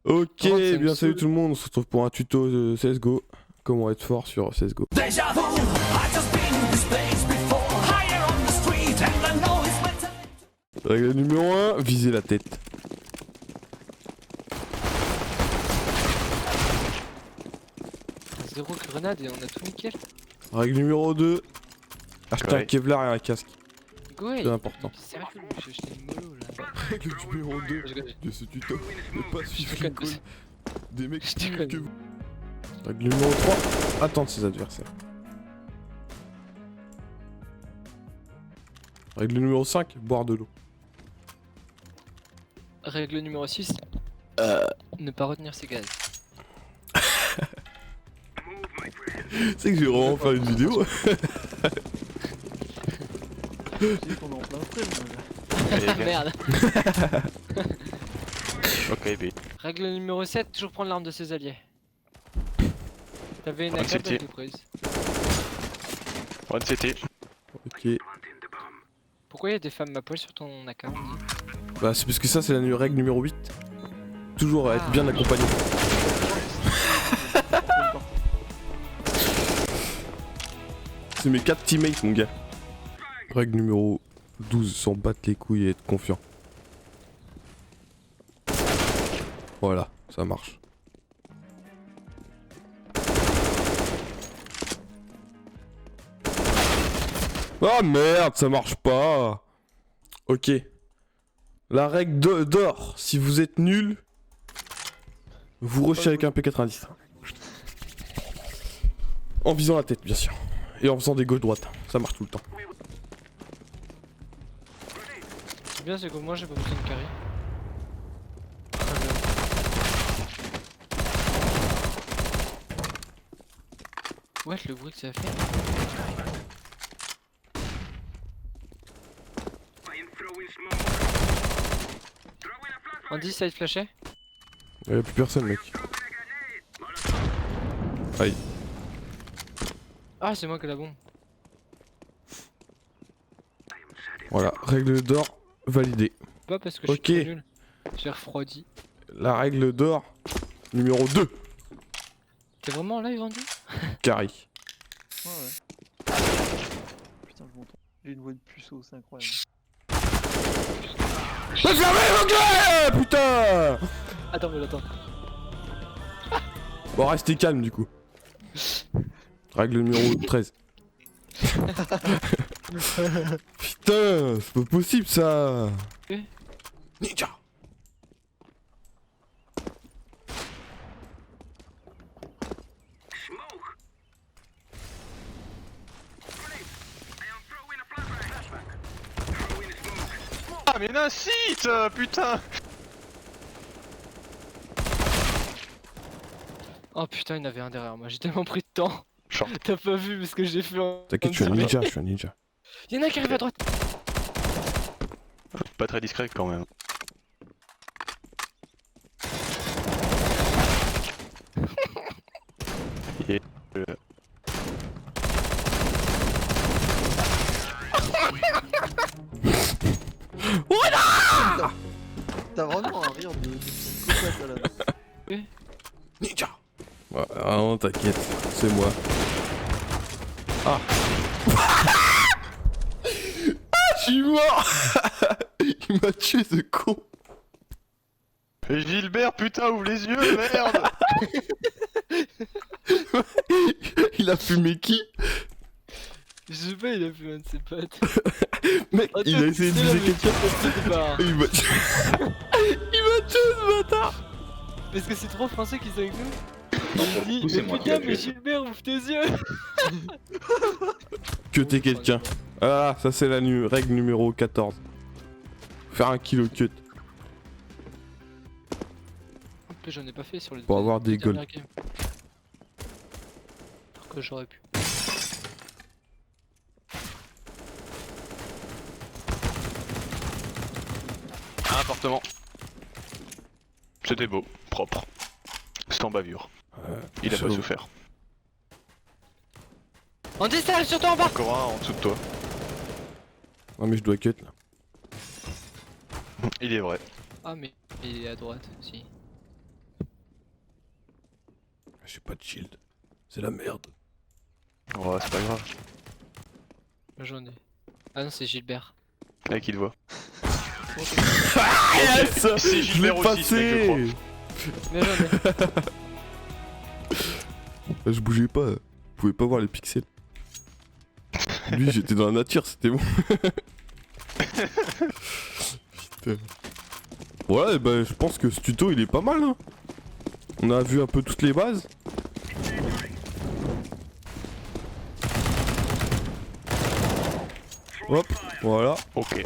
Ok, ça me bien salut saoule. tout le monde, on se retrouve pour un tuto de CSGO. Comment être fort sur CSGO. Deja vu, I just been in this place before. Higher on the street and I know it's my time. Règle numéro 1, viser la tête. Zéro grenade et on a tout nickel. Règle numéro 2, acheter un Ouais. Kevlar et un casque. Go away. C'est important. Sérieux, j'ai acheté une mollo là. Règle numéro 2 Je déconne. de ce tuto, ne pas suivre Je les déconne. calls des mecs Je plus déconne. que vous. Règle numéro 3, attendre ses adversaires. Règle numéro 5, boire de l'eau. Règle numéro 6. Ne pas retenir ses gaz. C'est que je vais vraiment faire une vidéo. Je dis qu'on est en plein stream là. Allez, Ah gars. merde. Ok, B. Règle numéro 7, toujours prendre l'arme de ses alliés. T'avais une One AK, t'as CT. tout prise. One CT. Ok, Pourquoi il y a des femmes à poil sur ton AK on me dit bah c'est parce que ça c'est la règle numéro 8. Toujours être Ah. bien accompagné. C'est mes 4 teammates mon gars. Règle numéro 12, s'en battre les couilles et être confiant. Voilà, ça marche. Oh merde, ça marche pas. Ok. La règle d'or, si vous êtes nul, vous rushez avec un P90. En visant la tête, bien sûr. Et en faisant des gauche-droite. Ça marche tout le temps. C'est bien, c'est que moi j'ai pas besoin de carry. Très bien. Ouais, le bruit que ça fait. Andy, ça a été flashé. Y'a plus personne, mec. Aïe. Ah, c'est moi qui ai la bombe. Voilà, règle d'or validée. Pas parce que je Ok. suis trop nul. J'ai refroidi. La règle d'or numéro 2. T'es vraiment en live, Andy? Carry. Ouais, ouais. Putain, je m'entends. J'ai une voix de puceau, c'est incroyable. Putain. Attends, mais attends. Bon, restez calme du coup. Règle numéro 13. Putain, c'est pas possible ça. Eh Ninja. Ah, mais l'incite, putain. Oh putain, il y en avait un derrière moi, j'ai tellement pris de temps. Short. T'as pas vu ce que j'ai fait en. T'inquiète, je suis un ninja, je suis un ninja. Y'en a un qui arrive à droite. Pas très discret quand même. Et, T'as vraiment un rire de psychopathe à la base. Ninja. Ouais, ah non, t'inquiète, c'est moi. Ah. Je suis mort. Il m'a tué ce con. Gilbert, putain, ouvre les yeux, merde. Il a fumé qui? Je sais pas, il a fait un de ses potes. Mec, Oh, il a essayé de viser quelqu'un. quelqu'un. Et il m'a tué. Il m'a tué ce bâtard. Parce que c'est trop français qui sont avec nous. Il dit, coup, c'est mais moi qui putain, l'ai mais tué. Gilbert, ouvre tes yeux. Que t'es quelqu'un. Ah, ça c'est la règle numéro 14. Faire un kilo cut. En plus, j'en ai pas fait sur les Pour avoir des dernières games. Alors que j'aurais pu. Un appartement. C'était beau, propre. Sans bavure. Il a pas chaud. souffert. Andy, ça arrive sur toi en bas. Encore un en dessous de toi. Non mais je dois cut là. Il est vrai. Ah, mais il est à droite aussi. j'ai pas de shield. C'est la merde. Oh, c'est pas grave. J'en ai. Ah non, c'est Gilbert. Là, qui te voit. Ah yes, C'est je l'ai Gilbert aussi, ce mec, je passé. Mais j'en ai. Je bougeais pas, je pouvais pas voir les pixels. Lui j'étais dans la nature, c'était bon. Putain. Voilà, et bah je pense que ce tuto il est pas mal. Hein. On a vu un peu toutes les bases. Hop, voilà, Ok.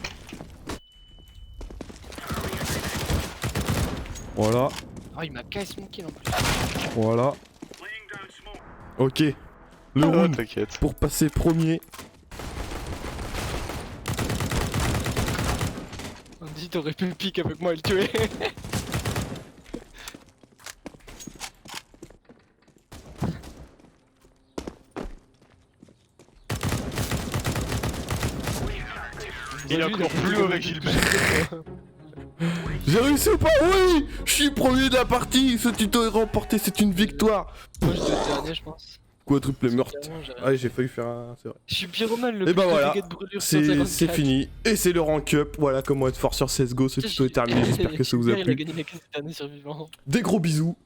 voilà, Oh, il m'a cassé mon kill en plus. voilà. Ok, le Ah, round t'inquiète. pour passer premier. On dit t'aurais pu pique avec moi et le tuer. Il est encore plus haut avec Gilbert. J'ai réussi ou pas? Oui, je suis premier de la partie. Ce tuto est remporté, c'est une victoire. Moi je dois être dernier, je pense. Quadruple meurtre. Clairement, j'ai rien. Ah, j'ai failli faire un. C'est vrai. Je suis pyromane, le Et plus bah de voilà, dégâts de brûlure c'est 154. fini. Et c'est le rank up. Voilà comment être fort sur CSGO. Ce tuto est terminé. J'espère que ça vous a Gilbert, il a plu. gagné la classe dernier survivant. Des gros bisous.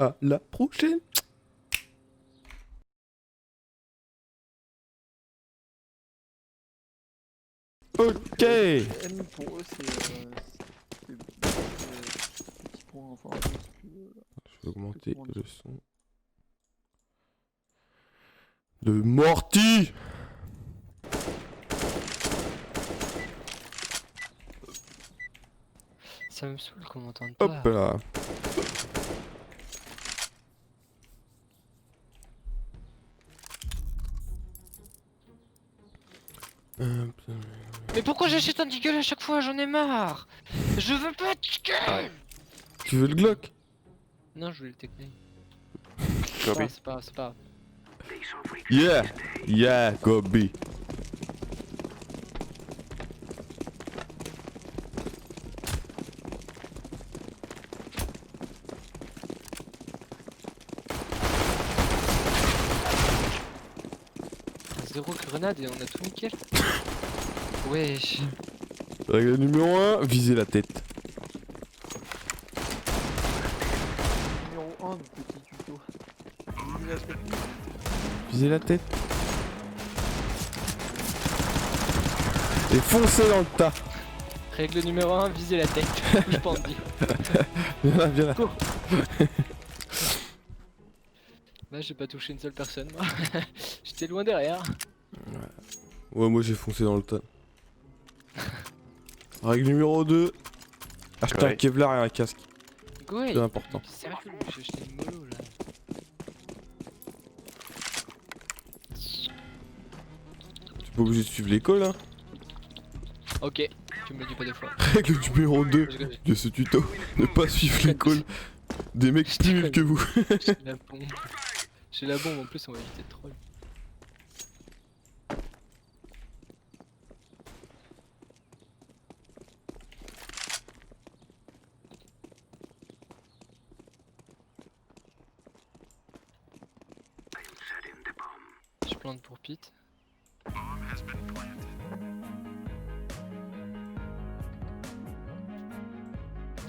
À la prochaine. Ok. M pour eux, c'est petit point, enfin, parce que, Je vais augmenter le son. De Morty. Ça me saoule qu'on m'entende pas. Hop là. Mais pourquoi j'achète un deagle à chaque fois? J'en ai marre. Je veux pas de deagle. Tu veux le Glock? Non, je voulais le technique. Gobi. C'est pas grave, c'est pas grave. Yeah. Yeah, Gobi. Zéro grenade et on a tout nickel. Wesh. Règle numéro 1, viser la tête. numéro 1 du petit tuto. Élimination. Viser la tête. Et foncer dans le tas. Règle numéro 1, viser la tête. Touche pas en vie. Viens là, viens là. Là, j'ai pas touché une seule personne, moi. J'étais loin derrière. Ouais, moi j'ai foncé dans le tas. Règle numéro 2. Acheter un Ouais. Kevlar et un casque. Go, C'est important. Sérieux, j'ai acheté une mollo là. T'es pas obligé de suivre l'école hein. Ok, tu me le dis pas deux fois. Règle numéro 2 Je connais. de ce tuto. Ne pas suivre l'école des mecs plus nuls que vous. J'ai la bombe. J'ai la bombe en plus, on va éviter de troll. Je plante pour Pete.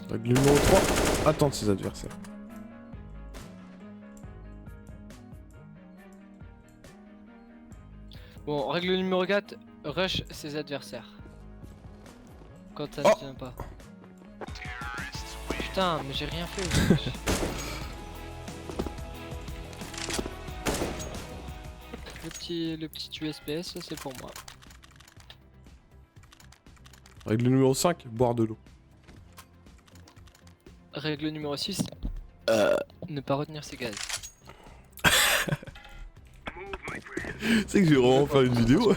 Règle numéro 3. Attendre ses adversaires. Bon, règle numéro 4, rush ses adversaires. Quand ça Oh. ne vient pas. Putain, mais j'ai rien fait. wesh. Le petit USPS, ça, c'est pour moi. Règle numéro 5. Boire de l'eau. Règle numéro 6, ne pas retenir ses gaz. Tu sais que je vais vraiment faire une vidéo.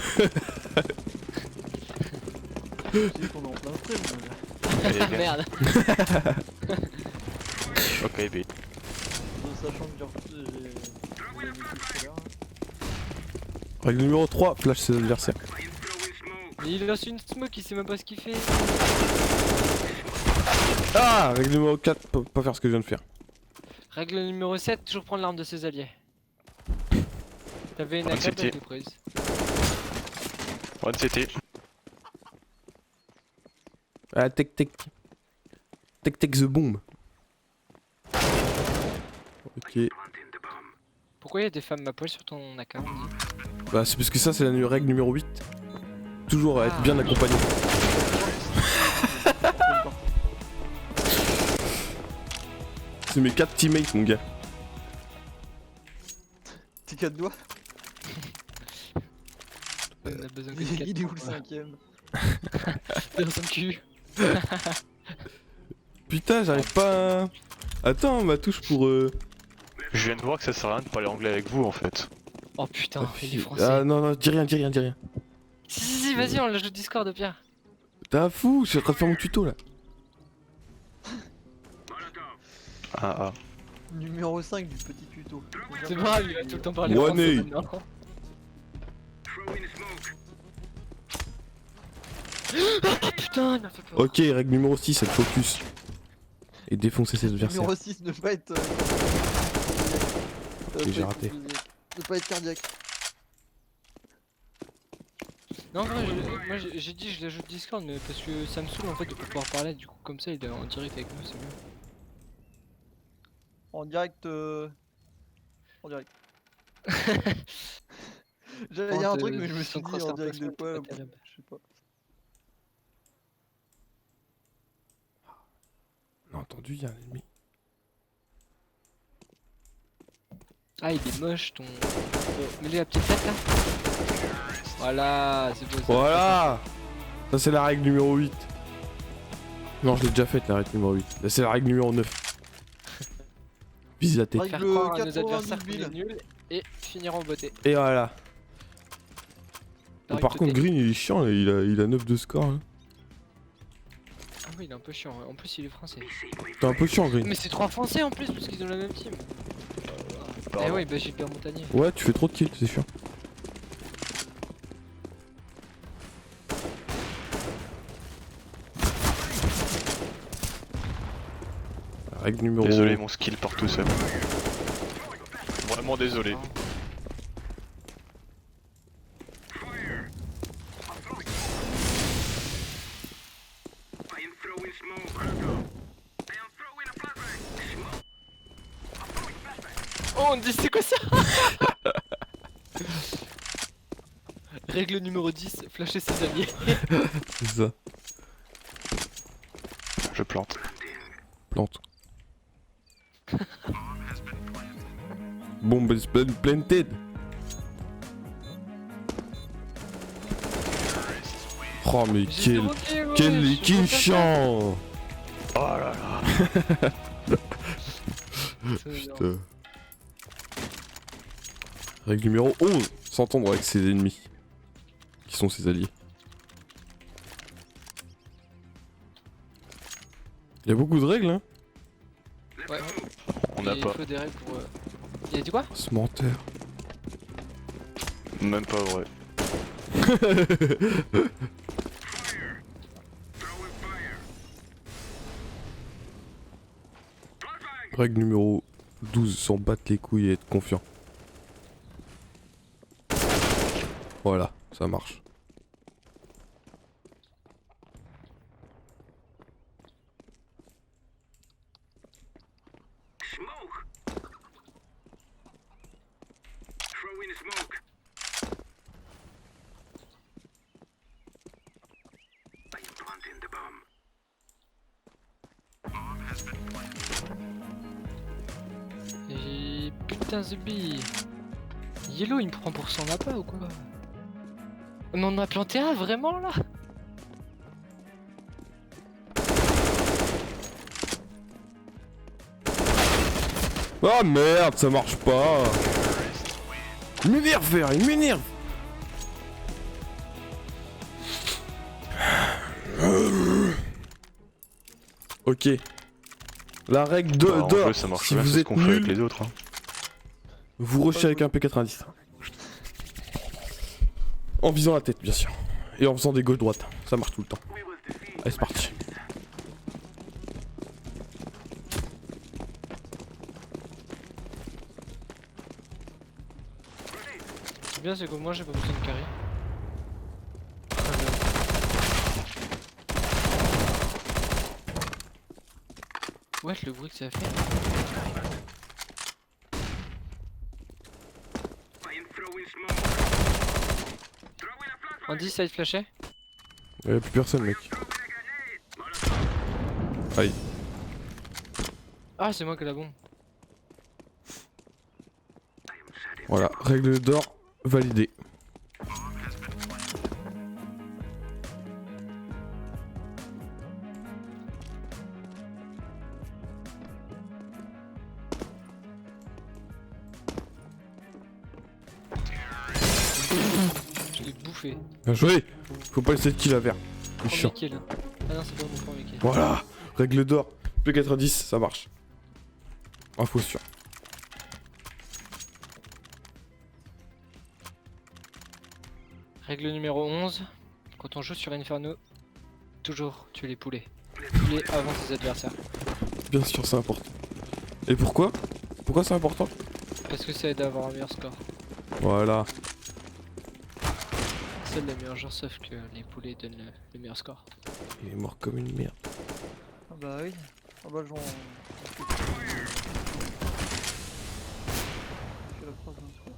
Tu sais qu'on est en plein stream, là. Allez, viens. Merde. Ok, B. Sachant que j'ai mis tout à l'heure. Règle numéro 3. Flash ses adversaires. Mais il lance une smoke, il sait même pas ce qu'il fait. Ah, règle numéro 4. Pas faire ce que je viens de faire. Règle numéro 7, toujours prendre l'arme de ses alliés. T'avais une One AK CT. de prise. One CT. Ah, tech tech. Tech tech the bomb. Ok. Pourquoi il y a des femmes à poil sur ton AK on dit? Bah, c'est parce que ça, c'est la règle numéro 8. Toujours être bien accompagné. C'est mes 4 teammates, mon gars. Tes 4 doigts. On a besoin que de Il est où 4 le cinquième? dans son cul. Putain, j'arrive pas à... Attends, ma touche pour... Je viens de voir que ça sert à rien de parler anglais avec vous en fait. Oh putain, il est français. Ah non, non, dis rien, dis rien, dis rien. Si, vas-y, on l'ajoute Discord au pire. T'es un fou, je suis en train de faire mon tuto là. Ah. Numéro 5 du petit tuto. C'est vrai, il va tout le temps parler One français A. maintenant. Oh putain, il m'a fait peur. Ok, règle numéro 6, être focus. Et défoncer ses adversaires. Numéro 6, ne pas être. Ok, j'ai raté. Ne pas être cardiaque. Non, en vrai, moi j'ai dit je l'ajoute Discord, mais parce que ça me saoule en fait de pouvoir parler, du coup, comme ça il est en direct avec nous, c'est mieux. En direct. En direct. J'allais dire un truc, mais je me suis dit en direct de quoi. Je sais pas. On a entendu, y'a un ennemi. Ah, il est moche ton. Mets-lui la petite tête là. Voilà, c'est beau ça. Voilà. Ça c'est la règle numéro 8. Non, je l'ai déjà faite la règle numéro 8. Là c'est la règle numéro 9. Vise la tête. Règle Faire croire à nos 90 adversaires qu'on est billes. nuls et finir en beauté. Et voilà. La Par règle contre, de tête. Green il est chiant, là. Il a 9 de score. Hein. Ah oui, il est un peu chiant, en plus il est français. T'es un peu chiant, Green. Mais c'est 3 français en plus, parce qu'ils ont la même team. Eh ouais, bah Gilbert Montagnier. Ouais, tu fais trop de kills, c'est sûr. Règle numéro... Désolé, mon skill part tout seul. Vraiment désolé. Oh, on dit c'est quoi ça? Règle numéro 10, flasher ses alliés. C'est ça. Je plante. Plante. Bombe is planted. Oh mais J'ai zéro kill, ouais, quel je suis kill content. chiant. Oh là là. Putain. Règle numéro 11. S'entendre avec ses ennemis. Qui sont ses alliés. Il y a beaucoup de règles hein. Ouais. On n'a Il pas. faut des règles pour. Il a dit quoi? Ce menteur. Même pas vrai. Règle numéro 12. S'en battre les couilles et être confiant. Voilà, ça marche. Et putain, The Bee. Yellow, il me prend pour son appât ou quoi? Mais on en a planté un vraiment là? Ah merde, ça marche pas. Il m'énerve, Vert, il m'énerve. Ok. La règle Bah, en d'or, jeu, ça marche si bien, vous c'est ce êtes qu'on fait avec nul, les autres. Hein. vous rushez avec un P90. En visant la tête, bien sûr. Et en faisant des gauche-droite. Ça marche tout le temps. Allez, c'est parti. C'est bien, c'est que moi j'ai pas besoin de carry. Ouais, le bruit que ça fait. Andy, side flashé. Y'a plus personne, mec. Aïe. Ah, c'est moi qui ai la bombe. Voilà, règle d'or validée. Je l'ai bouffé. Bien joué. Faut pas laisser de kill à vert. C'est Premier chiant. kill. Ah non, c'est pas mon premier kill. Voilà, règle d'or. P90, ça marche. Info sûre. Règle numéro 11. Quand on joue sur Inferno, toujours tuer les poulets. Poulets avant tes adversaires. Bien sûr, c'est important. Et pourquoi? Pourquoi c'est important? Parce que ça aide à avoir un meilleur score. Voilà. C'est le meilleur joueur, sauf que les poulets donnent le meilleur score. Il est mort comme une merde. Ah bah oui. Ah bah j'en... Fais la phrase d'un truc.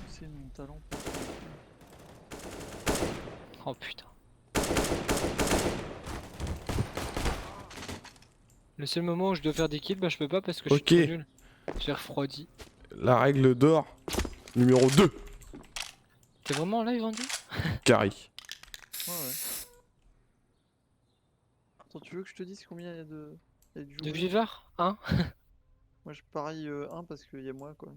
C'est mon talent. Oh putain. Le seul moment où je dois faire des kills, bah je peux pas parce que je suis trop nul. J'ai refroidi. La règle d'or numéro 2. T'es vraiment en live, Andy? Carry. Ouais ouais. Attends, tu veux que je te dise combien il y a de... Il y a de De joueurs vivard? Hein? Moi je parie 1 parce qu'il y a moi quoi.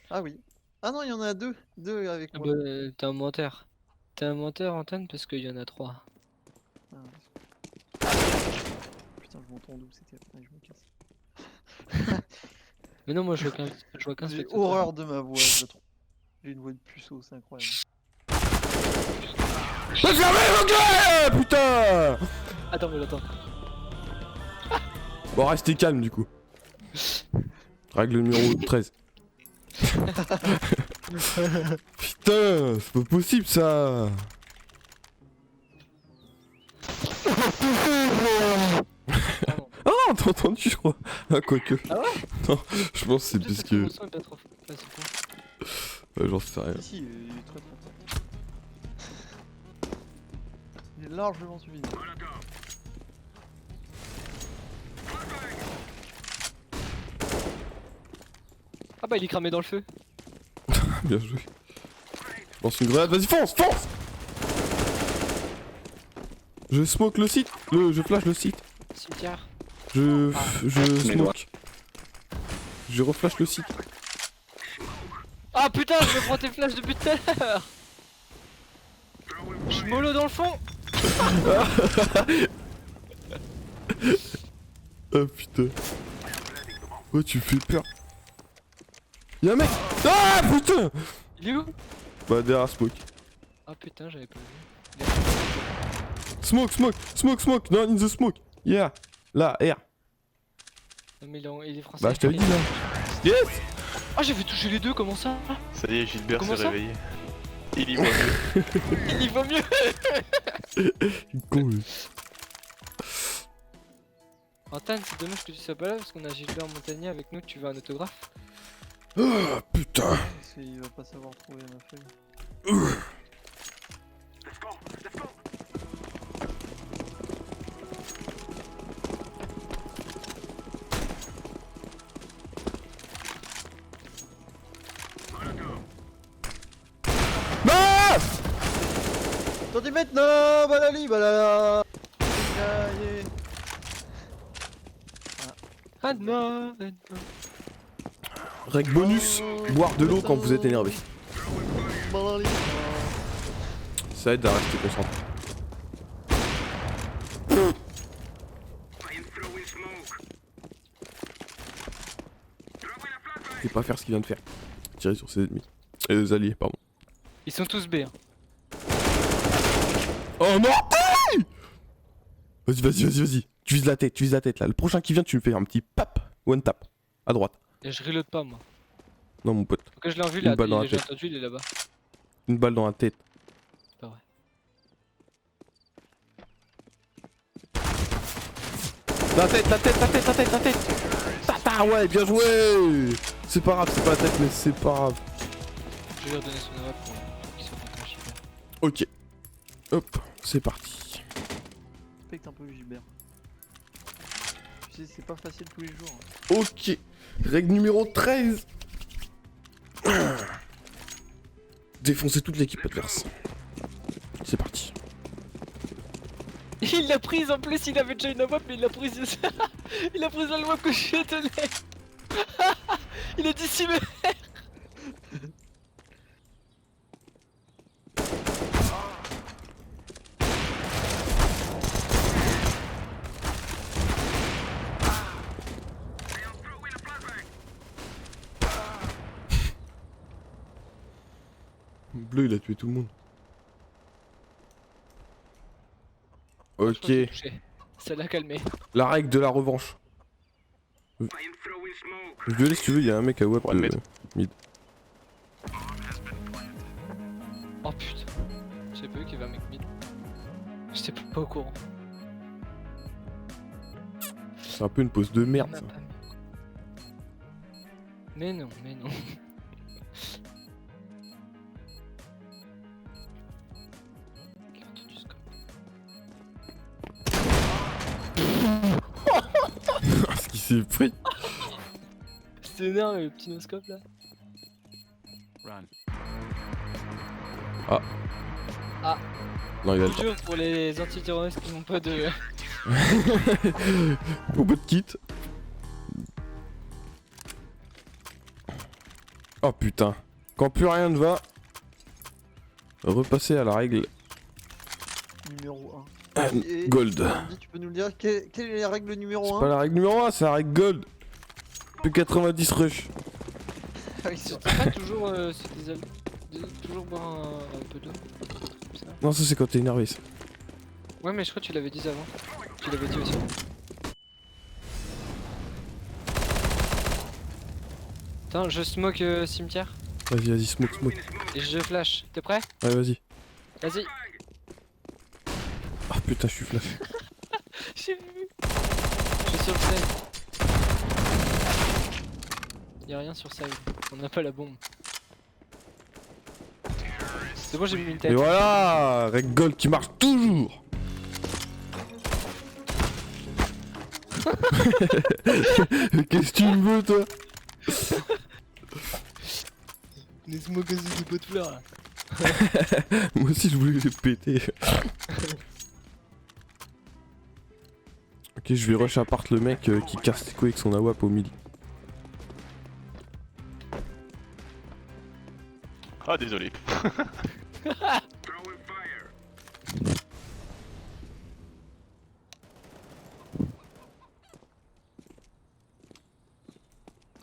Ah oui. Ah non, il y en a 2. 2 avec Ah moi. bah, t'es un menteur. T'es un menteur, Antoine, parce qu'il y en a 3. Ah, putain, je m'entends d'où c'était. Allez, je me casse. Mais non, moi je vois qu'un J'ai spectateur. horreur de ma voix, je la trouve. J'ai une voix de puceau, c'est incroyable. Putain. Attends, mais attends. Bon, restez calme du coup. Règle numéro 13. Putain, c'est pas possible ça. Oh, t'as entendu, je crois. Ah, quoique. Ah ouais? Non, je pense que c'est parce que. Mon son est pas trop facile. J'en sais rien. Si, il est très fort. Il est largement suffisant. Ah bah il est cramé dans le feu. Bien joué. Lance une grenade, vas-y, fonce, fonce. Je smoke le site. Je flash le site. Cimetière. Je smoke. Je reflash le site. Ah putain, je me prends tes flashs depuis tout à l'heure. Je suis mollo dans le fond. Ah putain. Oh, tu fais peur. Y'a un mec. Ah putain. Il est où? Bah derrière smoke. Ah putain, j'avais pas vu. Smoke, smoke, smoke, smoke. Non, in the smoke. Yeah. Là, R. Non mais il est français. Bah je t'avais dit là. Yes. Ah j'avais touché les deux, comment ça? Ça y est, Gilbert Comment s'est ça réveillé. Il y voit mieux. Il y va mieux. Con, lui. Antoine, c'est dommage que tu sois pas là parce qu'on a Gilbert Montagnier avec nous, tu veux un autographe? Ah putain. Parce qu'il va pas savoir trouver ma feuille. Ah. Attendez maintenant, balali, balala. Yeah. Adma. Règle bonus, boire de l'eau quand vous êtes énervé. Balali. Ça aide à rester concentré. Je vais pas faire ce qu'il vient de faire. Tirer sur ses ennemis. Alliés, pardon. Ils sont tous B. Hein. Oh non. Aïe. Vas-y. Tu vises la tête là. Le prochain qui vient, tu me fais un petit pap. One tap. À droite. Et je reload pas moi. Non, mon pote. Donc je l'ai vu Une là, balle dans la j'ai tête. entendu, il est là-bas. Une balle dans la tête. C'est pas vrai. La tête, la tête, la tête, la tête, la tête. Tata, ouais, bien joué. C'est pas grave, c'est pas la tête, mais c'est pas grave. Je vais lui redonner son AWP pour qu'il soit content, Gilbert. Ok. Hop, c'est parti. Respecte un peu Gilbert. Tu sais, c'est pas facile tous les jours. Ok. Règle numéro 13. Défoncer toute l'équipe adverse. C'est parti. Il l'a prise en plus, il avait déjà une AWP mais il l'a prise. Il a pris la AWP que je lui ai donné. Il a dissimé. Bleu, il a tué tout le monde. Ok. Je l'ai touché. Ça l'a calmé. La règle de la revanche. Violet, si tu veux, il y a un mec à WAP. Ouais, mid. Mid. Oh putain. Je sais pas qu'il y avait un mec mid. J'étais pas au courant. C'est un peu une pause de merde, On a ça. pas mis. Mais non, mais non. Carte du scope. Ce qui s'est pris. C'est énorme le petit noscope là. Non, il a le Dur pour les antiterroristes qui n'ont pas de. Au bout de kit. Oh putain. Quand plus rien ne va, repasser à la règle Numéro 1. Ah, gold. Andy, tu peux nous le dire quelle est la règle numéro C'est 1? pas la règle numéro 1, c'est la règle gold. P90 rush. Ah oui, c'est Pas toujours c'est toujours boire un peu d'eau. Comme ça. Non, ça c'est quand t'es énervé, ça. Ouais mais je crois que tu l'avais dit avant. Tu l'avais dit aussi. Attends, je smoke cimetière Vas-y, vas-y, smoke, smoke. et je flash. T'es prêt? Ouais, vas-y. Vas-y. Ah putain, je suis flash. J'ai vu. Je suis sur le side. Y'a rien sur side. On n'a pas la bombe. C'est bon, j'ai mis une Et tête. voilà, règle gold qui marche toujours. Qu'est-ce que tu me veux, toi? Laisse-moi casser des pots de fleurs là. Moi aussi, je voulais les péter. Ok, je vais rush apart le mec qui casse les couilles avec son AWP au milieu. Ah, désolé.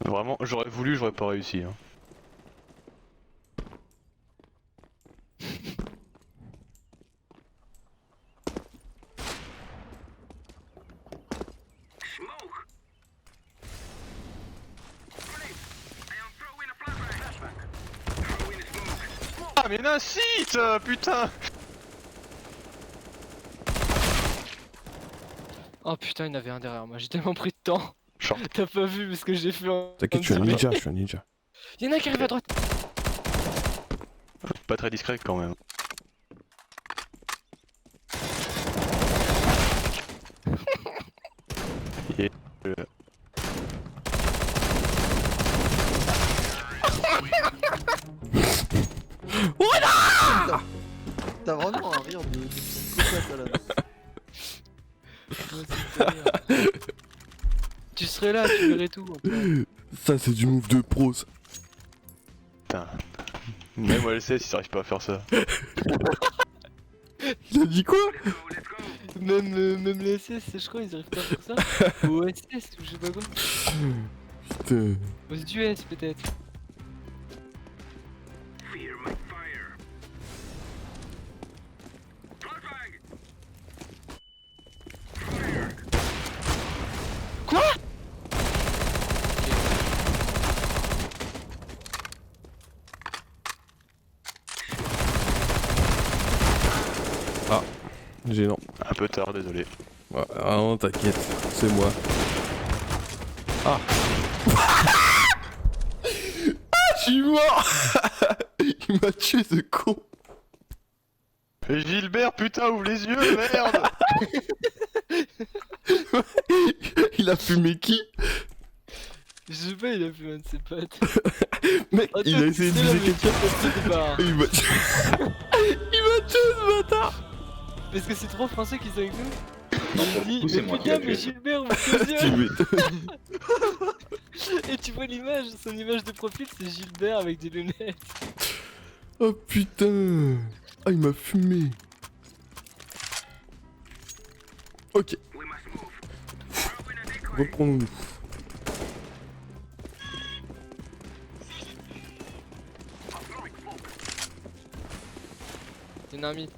Vraiment, j'aurais voulu, j'aurais pas réussi. Hein. Ah, mais n'incite, putain! Oh putain, il y en avait un derrière moi. J'ai tellement pris de temps. Short. T'as pas vu ce que j'ai fait en. T'inquiète, je suis un ninja, je suis un ninja. Y'en a un qui arrive à droite. Pas très discret quand même. Et, T'as vraiment un rire de psychopathe à la base. Tu serais là, tu verrais tout. Ça, c'est du move de pro, ça. putain. Même moi, le sais si j'arrive pas à faire ça. Il a dit quoi? Même les SS, je crois, ils arrivent pas à faire ça. Ou SS, ou je sais pas quoi. Putain. Aux US peut-être. Quoi? Gênant. Un peu tard, désolé. Ouais, ah non, t'inquiète, c'est moi. Ah. Je suis mort. Il m'a tué ce con. Gilbert, putain, ouvre les yeux, merde. Il a fumé qui? Je sais pas, il a fait un de ses potes. Mec, il a essayé de viser quelqu'un. quelqu'un. Il m'a tué. Il m'a tué ce bâtard. Parce que c'est trop français qu'ils sont avec nous. Non, pour le coup, c'est Mais moi qui l'ai putain, mais tué. Gilbert, ouvre tes Tu yeux. m'étonnes. Et tu vois l'image, son image de profil, c'est Gilbert avec des lunettes. Oh putain. Ah, il m'a fumé. Ok. Reprenons-nous. Dynamite.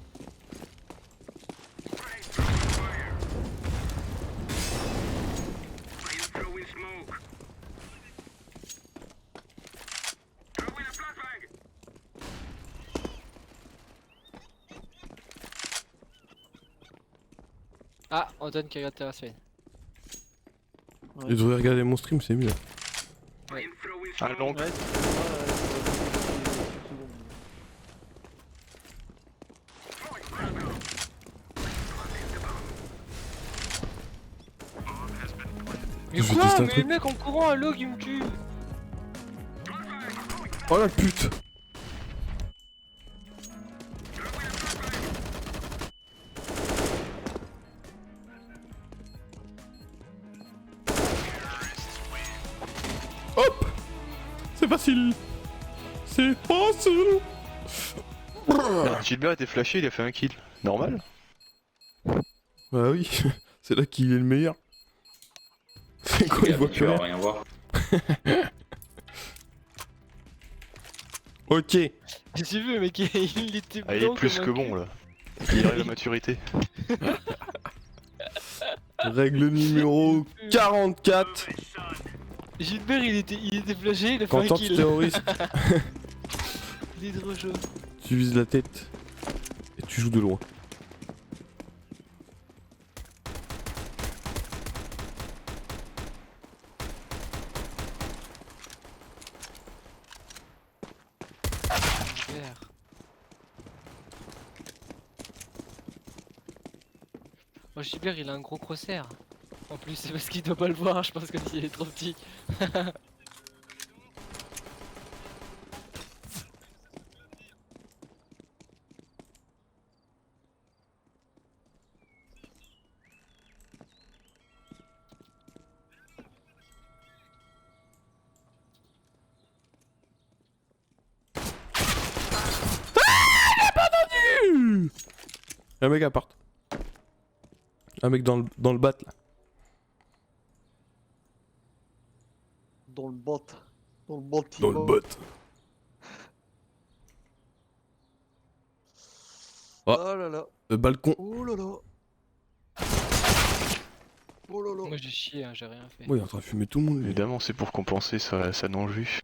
Ah, Antoine qui regarde Terrasphere. Il devrait regarder mon stream, c'est mieux. Un long. Ouais, Mais Je vais quoi? tester un Mais truc. le mec en courant, un log il me tue. Oh la pute. Hop. C'est facile. C'est facile. Gilbert était flashé, il a fait un kill. Normal. Bah oui, c'est là qu'il est le meilleur. C'est quoi, il voit Tu plus vas rien. rien voir. Ok. J'ai vu le mec, il était Ah, il blanc est plus comme que un bon cul. là. Il arrive à maturité. Règle numéro 44. Gilbert il était flashé, il a fait Quand un kill. t'anti-terroriste, Il est trop chaud. tu vises la tête et tu joues de loin. Gilbert. Oh Gilbert il a un gros crosshair. En plus c'est parce qu'il doit pas le voir, je pense qu'il est trop petit. Un mec à part. Un mec dans le bat là. dans le bot. Dans le bot. Dans le bot. Oh là là. Le balcon. Oh là là. Oh là là. Moi j'ai chié, hein, j'ai rien fait. Ouais, il est en train de fumer tout le monde. lui. Évidemment, c'est pour compenser sa non-vue.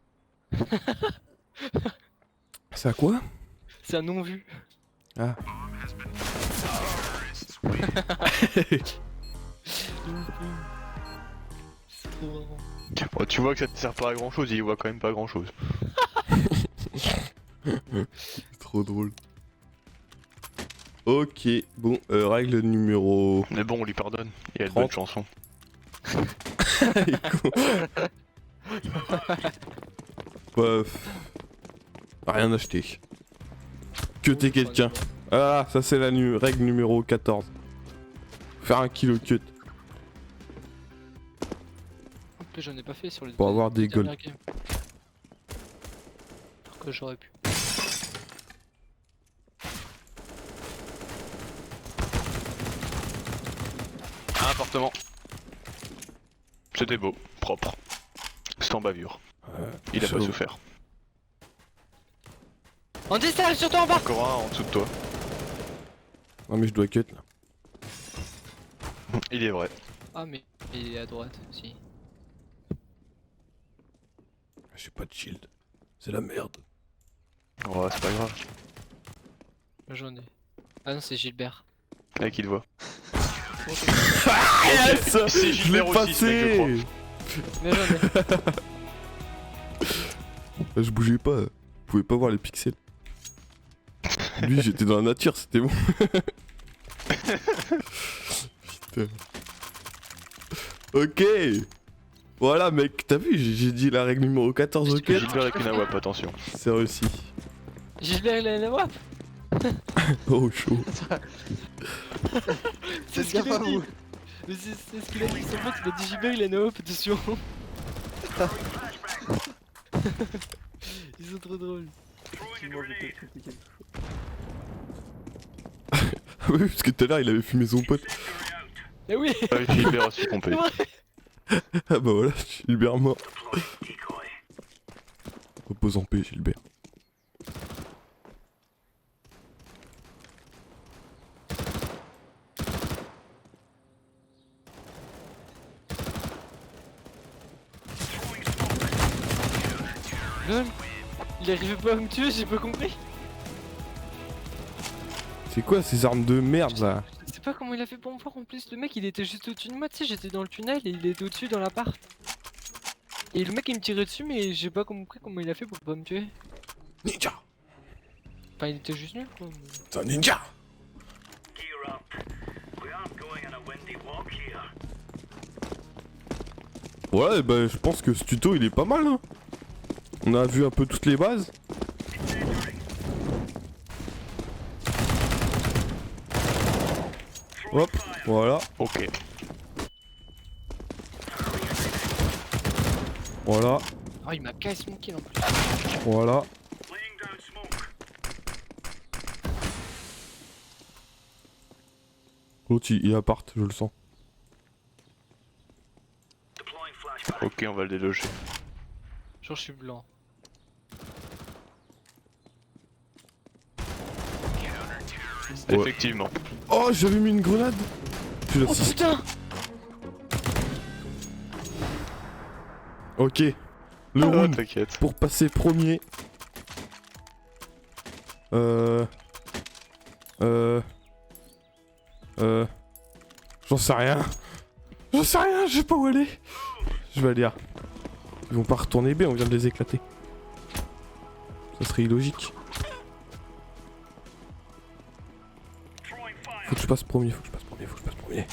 C'est à quoi? C'est un non-vu. Ah. C'est trop marrant. Oh, tu vois que ça te sert pas à grand chose, il y voit quand même pas grand chose. C'est trop drôle. Ok, bon, règle numéro... Mais bon, on lui pardonne, il y a de 30. bonnes chansons. Il est con. Ouais, rien acheté. Que t'es quelqu'un. Ah, ça c'est la règle numéro 14. Faire un kilo cut. En plus j'en ai pas fait sur les Pour avoir des dernières games. Alors que j'aurais pu. Un appartement. C'était beau, propre. Sans bavure. Il a pas chaud. souffert. On descend sur toi en bas. Encore un en dessous de toi. Non mais je dois cut là. Il est vrai. Ah mais il est à droite aussi. J'ai pas de shield. C'est la merde. Oh, c'est pas grave. J'en ai. Ah non c'est Gilbert. Ah, qui te voit. Yes, C'est je l'ai Gilbert aussi, ce mec, je crois. passé. Mais j'en ai. Je bougeais pas, vous pouvez pas voir les pixels. Lui, j'étais dans la nature, c'était bon. Putain. Ok. Voilà, mec, t'as vu, j'ai dit la règle numéro 14, ok. Gilbert avec une AWAP, attention. C'est réussi. Gilbert il a la WAP. Oh, chaud. C'est ce Faites qu'il a gaffe à dit. vous. Mais c'est ce qu'il a dit, son pote il a dit Gilbert il a une WAP, attention. Ils sont trop drôles. Effectivement, j'ai peut-être critiqué. Oui, parce que tout à l'heure, il avait fumé son pote. Eh oui. Ouais, Gilbert a succombé. C'est vrai. Ah bah voilà, Gilbert mort. Repose en paix, Gilbert. Lol. Il arrivait pas à me tuer, j'ai pas compris. C'est quoi ces armes de merde là? Je sais pas comment il a fait pour me voir en plus. Le mec il était juste au-dessus de moi, tu sais, j'étais dans le tunnel et il était au-dessus dans l'appart. Et le mec il me tirait dessus, mais j'ai pas compris comment il a fait pour pas me tuer. Ninja! Enfin, il était juste nul quoi. mais- C'est un ninja! Ouais, bah je pense que ce tuto il est pas mal, hein. On a vu un peu toutes les bases. Hop, voilà, Ok. voilà, Oh, il m'a cassé mon kill en plus. voilà. L'autre il appart, je le sens. Ok, on va le déloger. Genre, je suis blanc. Ouais. Effectivement. Oh, j'avais mis une grenade! Tu Oh l'assistes. putain! Ok. Le Ah, round t'inquiète. pour passer premier. J'en sais rien. J'en sais rien, je sais pas où aller. Je vais aller A. Ils vont pas retourner B, on vient de les éclater. Ça serait illogique. Faut que je passe premier, faut que je passe premier, faut que je passe premier.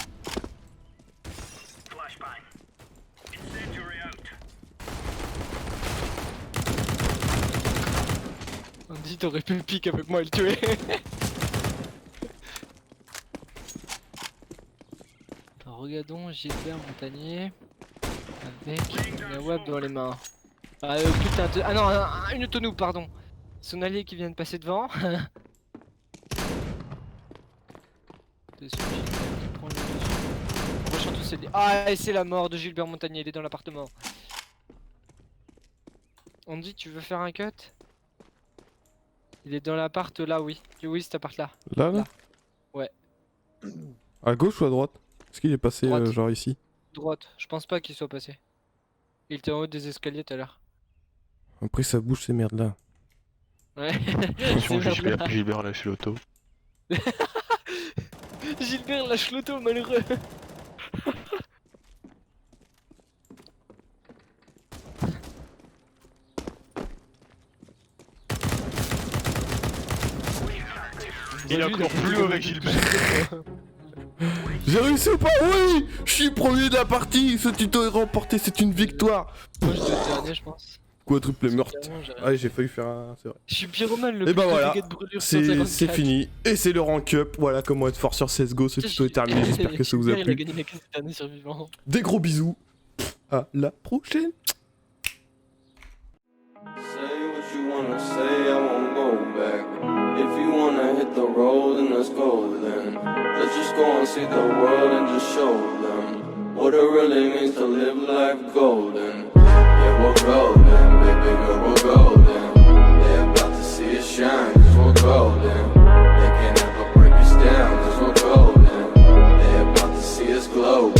On dit t'aurais pu le pique avec moi et le tuer. Alors, regardons Gilbert Montagnier avec la WAP dans les mains. Ah putain de... Ah non, une autonome pardon. Son allié qui vient de passer devant. Dessus, Gilbert qui prend le dessus. On rechante tous les... Ah et c'est la mort de Gilbert Montagnier, il est dans l'appartement. On dit tu veux faire un cut? Il est dans l'appart là, oui. Oui, cet appart là. Là, là Là. Ouais. À gauche ou à droite? Est-ce qu'il est passé Droite. genre ici? Droite. Je pense pas qu'il soit passé. Il était en haut des escaliers tout à l'heure. Après ça bouge ces merdes là. Ouais. Attention, C'est Gilbert, merde. Gilbert lâche l'auto. Gilbert lâche l'auto, malheureux. Il est encore plus haut avec Gilbert. J'ai réussi ou pas? Oui! Je suis premier de la partie! Ce tuto est remporté, c'est une victoire! Moi je dois être dernier, je pense. Quadruple meurtre. Clairement, j'ai rien. Ah, j'ai failli faire un. C'est vrai. Je suis pyromane, le Et plus bah de voilà, dégâts de brûlure C'est 154. fini. Et c'est le rank up. Voilà comment être fort sur CSGO. Ce tuto est terminé. J'espère que ça vous a Gilbert, il a plu. gagné la case de dernier survivant. Des gros bisous. À la prochaine. Say what you wanna say, I won't go back. If you wanna hit the road, then let's go then. Let's just go and see the world and just show them what it really means to live life golden. Yeah, we're golden, baby girl, we're golden. They're about to see us shine, cause we're golden. They can't ever break us down, cause we're golden. They're about to see us glow,